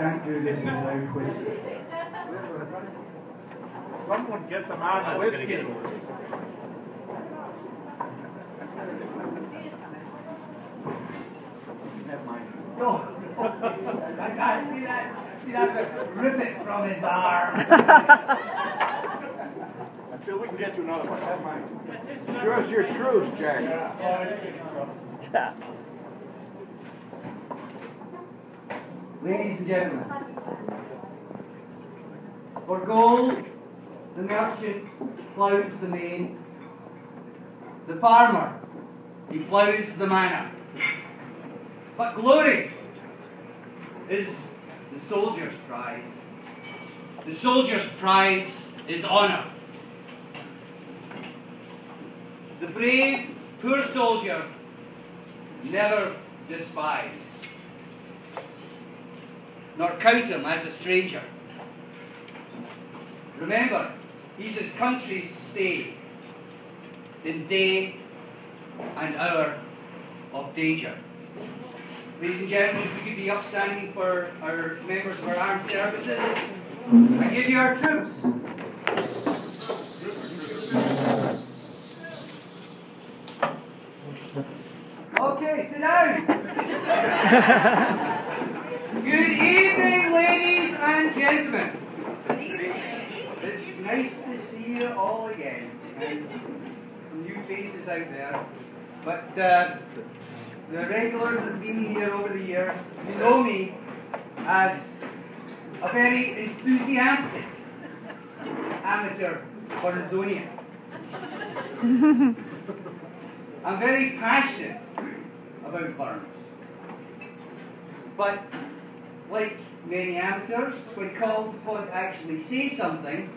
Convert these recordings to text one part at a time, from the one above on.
can't do this without whiskey. Someone get the man the whiskey. Never mind. No. I can't see that. See that? Rip it from his arm. Until we can get you another one. Never mind. Show us your truth, Jack. Ladies and gentlemen, for gold, the merchant ploughs the main. The farmer, he ploughs the manor. But glory is the soldier's prize. The soldier's prize is honour. The brave, poor soldier never despise, nor count him as a stranger. Remember, he's his country's stay in day and hour of danger. Ladies and gentlemen, if we could be upstanding for our members of our armed services, I give you our troops. Okay, sit down. Good evening, ladies and gentlemen. It's nice to see you all again. And some new faces out there. But the regulars that have been here over the years, you know me as a very enthusiastic amateur Burnsonian. I'm very passionate about Burns. But like many amateurs, when called upon to actually say something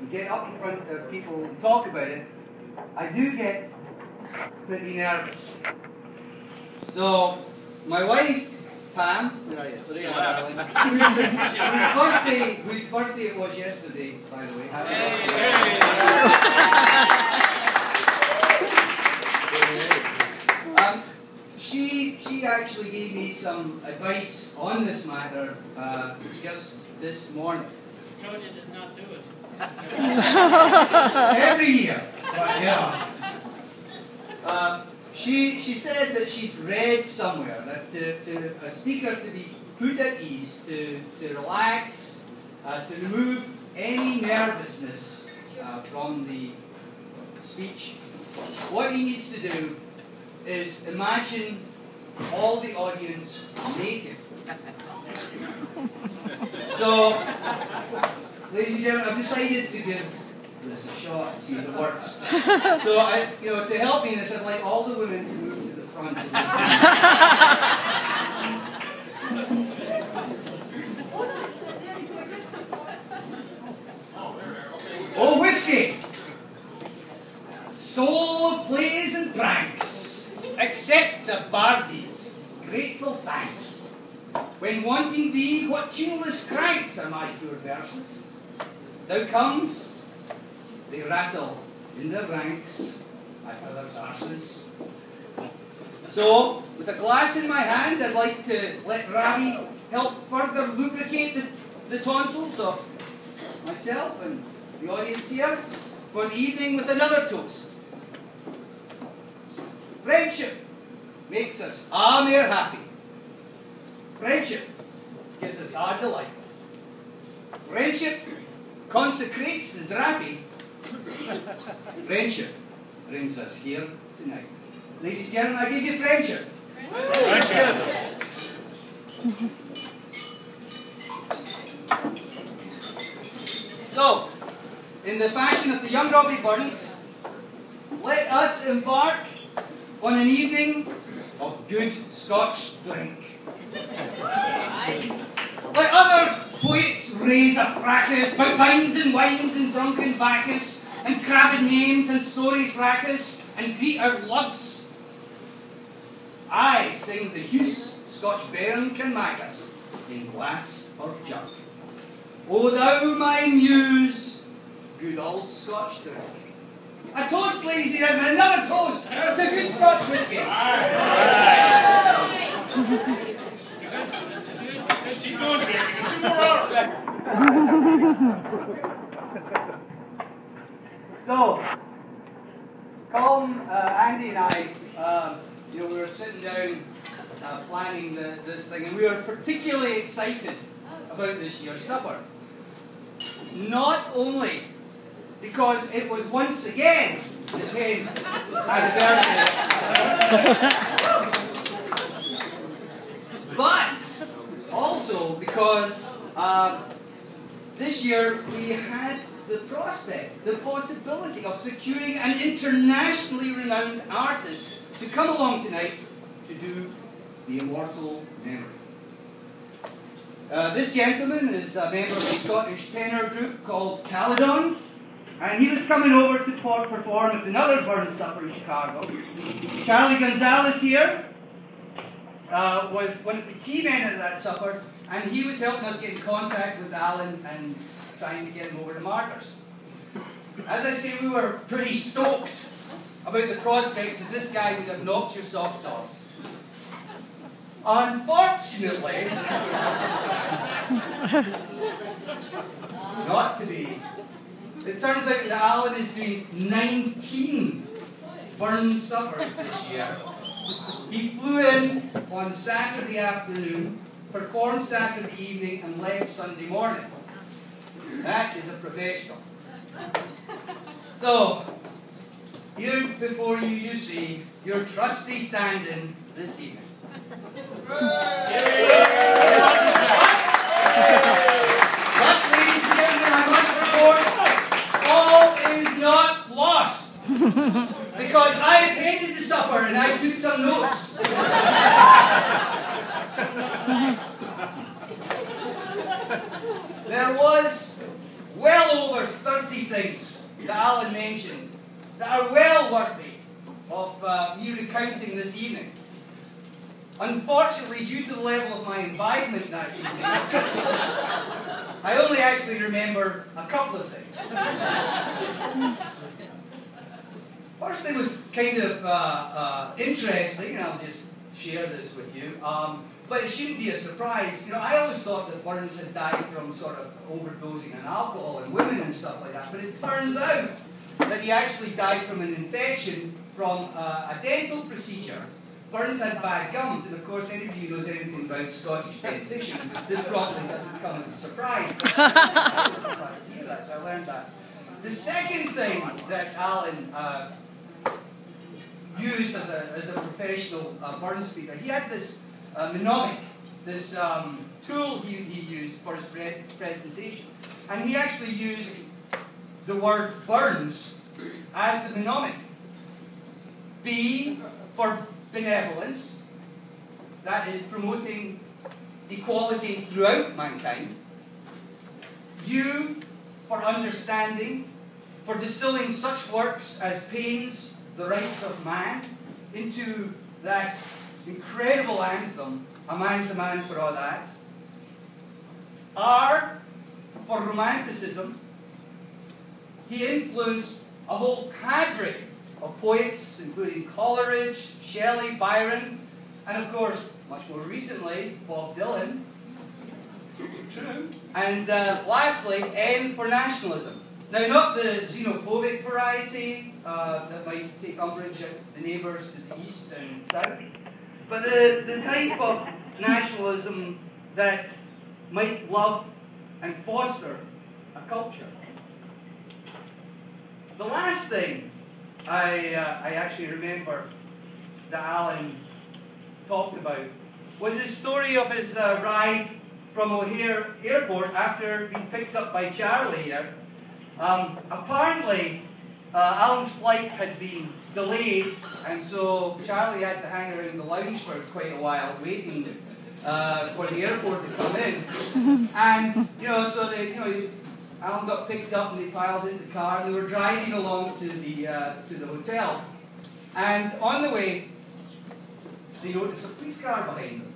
and get up in front of people and talk about it, I do get pretty nervous. So, my wife, Pam, where are you? Where are you, darling? Whose birthday it was yesterday, by the way. She actually gave me some advice on this matter just this morning. Told you did not do it. Every year, but yeah. She said that she'd read somewhere that to a speaker to be put at ease, to relax, to remove any nervousness from the speech, what he needs to do is imagine all the audience naked. So, ladies and gentlemen, I've decided to give this a shot and see if it works. So, to help me in this, I'd like all the women to move to the front of this. Oh, whiskey! Soul plays and pranks, accept a bardy's grateful thanks. When wanting thee, what tuneless cranks are my pure verses? Thou comes, they rattle in their ranks at others' arses. So, with a glass in my hand, I'd like to let Ravi help further lubricate the tonsils of myself and the audience here for the evening with another toast. Friendship makes us mere happy. Friendship gives us our delight. Friendship consecrates the drappy. Friendship brings us here tonight. Ladies and gentlemen, I give you friendship. Friendship. So, in the fashion of the young Robbie Burns, let us embark on an evening of good Scotch drink. Let other poets raise a fracas about vines and wines and drunken Bacchus and crabbed names and stories rack us and greet out lugs. I sing the Huse Scotch bairn can mak us in glass or jug. O thou my muse, good old Scotch drink. A toast, ladies and gentlemen, another toast to good Scotch whiskey. Keep going, Jake. You got 2 more hours. So, Colm, Andy and I, we were sitting down planning this thing, and we were particularly excited about this year's supper. Not only because it was once again the 10th anniversary, but also because this year we had the prospect, the possibility of securing an internationally renowned artist to come along tonight to do the Immortal Memory. This gentleman is a member of a Scottish tenor group called Caledons, and he was coming over to perform at another Burns supper in Chicago. Charlie Gonzalez here was one of the key men at that supper, and he was helping us get in contact with Alan and trying to get him over to Markers. As I say, we were pretty stoked about the prospects as this guy would have knocked your socks off. Unfortunately, not to be. It turns out that Alan is doing 19 Burns suppers this year. He flew in on Saturday afternoon, performed Saturday evening, and left Sunday morning. That is a professional. So, here before you, you see your trusty stand-in this evening. But, ladies and gentlemen, I must report, all is not lost. Because I attended the supper and I took some notes. There was well over 30 things that Alan mentioned that are well worthy of me recounting this evening. Unfortunately, due to the level of my imbibement that evening, I only actually remember a couple of things. First thing was kind of interesting, and I'll just share this with you. But it shouldn't be a surprise. You know, I always thought that Burns had died from sort of overdosing on alcohol and women and stuff like that. But it turns out that he actually died from an infection from a dental procedure. Burns had bad gums, and of course, anybody who knows anything about Scottish dentition, this probably doesn't come as a surprise. But I was surprised to hear that, so I learned that. The second thing that Alan used as a professional Burns speaker, he had this mnemonic, this tool he used for his presentation. And he actually used the word Burns as the mnemonic. B for benevolence, that is promoting equality throughout mankind. U for understanding, for distilling such works as Paine's The Rights of Man into that incredible anthem, A Man's a Man for All That. R for romanticism. He influenced a whole cadre of poets, including Coleridge, Shelley, Byron, and of course, much more recently, Bob Dylan. True. And lastly, N for nationalism. Now, not the xenophobic variety that might take umbrage at the neighbours to the east and south, but the type of nationalism that might love and foster a culture. The last thing I actually remember that Alan talked about was his story of his ride from O'Hare Airport after being picked up by Charlie here. Apparently, Alan's flight had been delayed, and so Charlie had to hang around the lounge for quite a while, waiting for the airport to come in. And so Alan got picked up and they piled in the car, and they were driving along to the hotel. And on the way, they noticed a police car behind them.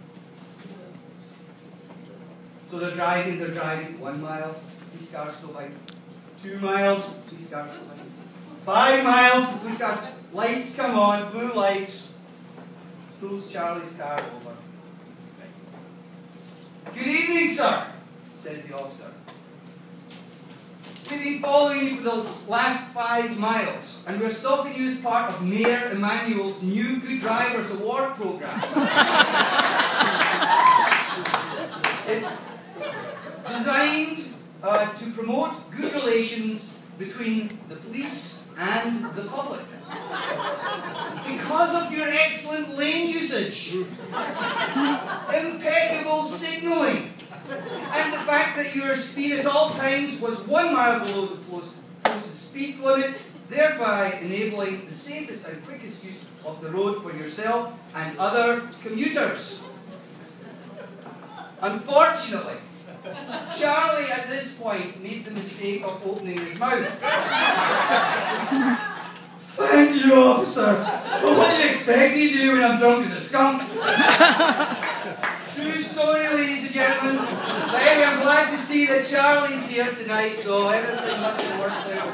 So they're driving 1 mile, police car still behind. 2 miles, police car still behind. 5 miles, the police car, lights come on, blue lights, pulls Charlie's car over. Good evening, sir, says the officer. We've been following you for the last 5 miles, and we're stopping you as part of Mayor Emmanuel's new Good Drivers Award program. It's designed to promote good relations between the police and the public. Because of your excellent lane usage, impeccable signalling, and the fact that your speed at all times was 1 mile below the posted speed limit, thereby enabling the safest and quickest use of the road for yourself and other commuters. Unfortunately, Charlie at this point made the mistake of opening his mouth. Thank you, officer. But what do you expect me to do when I'm drunk as a skunk? True story, ladies and gentlemen. But anyway, I'm glad to see that Charlie's here tonight, so everything must have worked out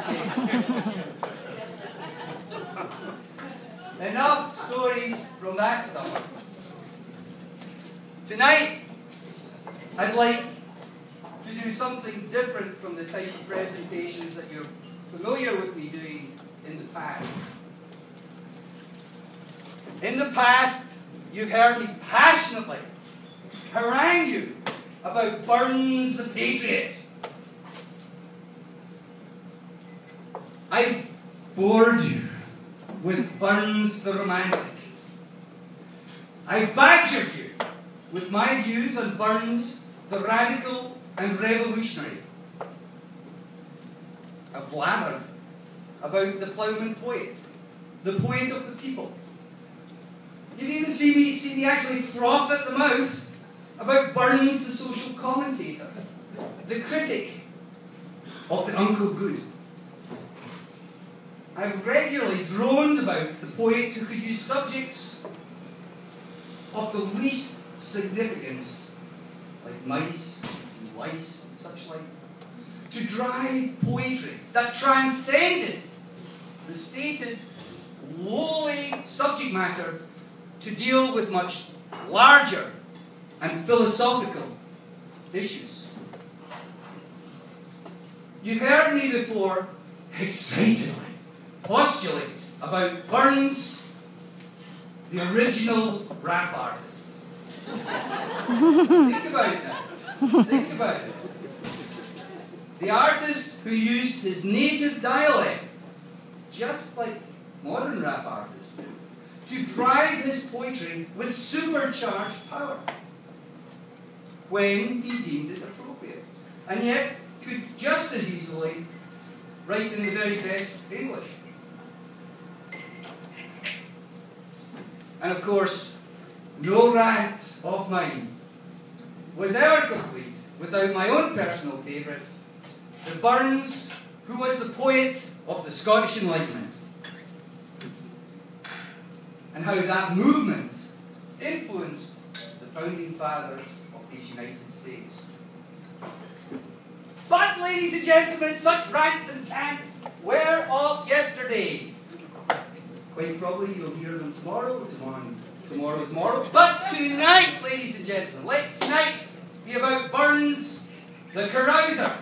okay. Enough stories from that summer. Tonight, I'd like to do something different from the type of presentations that you're familiar with me doing in the past. In the past, you've heard me passionately harangue you about Burns the Patriot. I've bored you with Burns the Romantic. I've badgered you with my views on Burns the Radical and Revolutionary. I've blathered about the ploughman poet, the poet of the people. You'd even see me actually froth at the mouth about Burns the social commentator, the critic of the Uncle Good. I've regularly droned about the poet who could use subjects of the least significance, like mice and lice and such like, to drive poetry that transcended the stated lowly subject matter to deal with much larger and philosophical issues. You've heard me before excitedly postulate about Burns, the original rap artist. Think about that. Think about it. The artist who used his native dialect, just like modern rap artists do, to drive his poetry with supercharged power when he deemed it appropriate, and yet could just as easily write in the very best English. And of course, no rant of mine was ever complete without my own personal favourite, the Burns who was the poet of the Scottish Enlightenment, and how that movement influenced the founding fathers of these United States. But, ladies and gentlemen, such rants and cants were of yesterday. Quite probably you'll hear them tomorrow's tomorrow. But tonight, ladies and gentlemen, let tonight be about Burns the Carouser.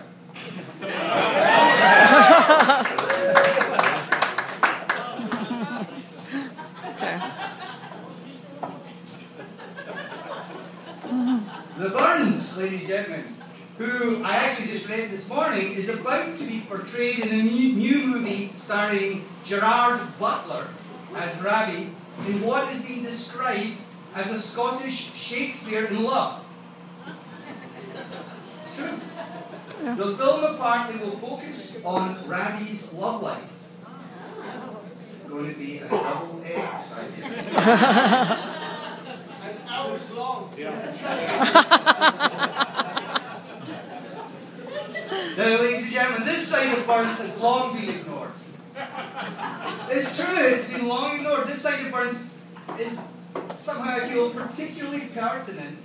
The Burns, ladies and gentlemen, who I actually just read this morning, is about to be portrayed in a new movie starring Gerard Butler as Rabbie in what is being described as a Scottish Shakespeare in love. It's true. The film apparently will focus on Rabbie's love life. It's going to be a double X, I think. An hour's long. Now, ladies and gentlemen, this side of Burns has long been ignored. It's true, it's been long ignored. This side of Burns is somehow, I feel, particularly pertinent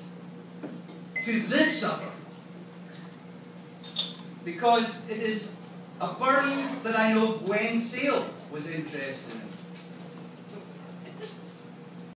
to this supper, because it is a Burns that I know Gwen sailed was interesting.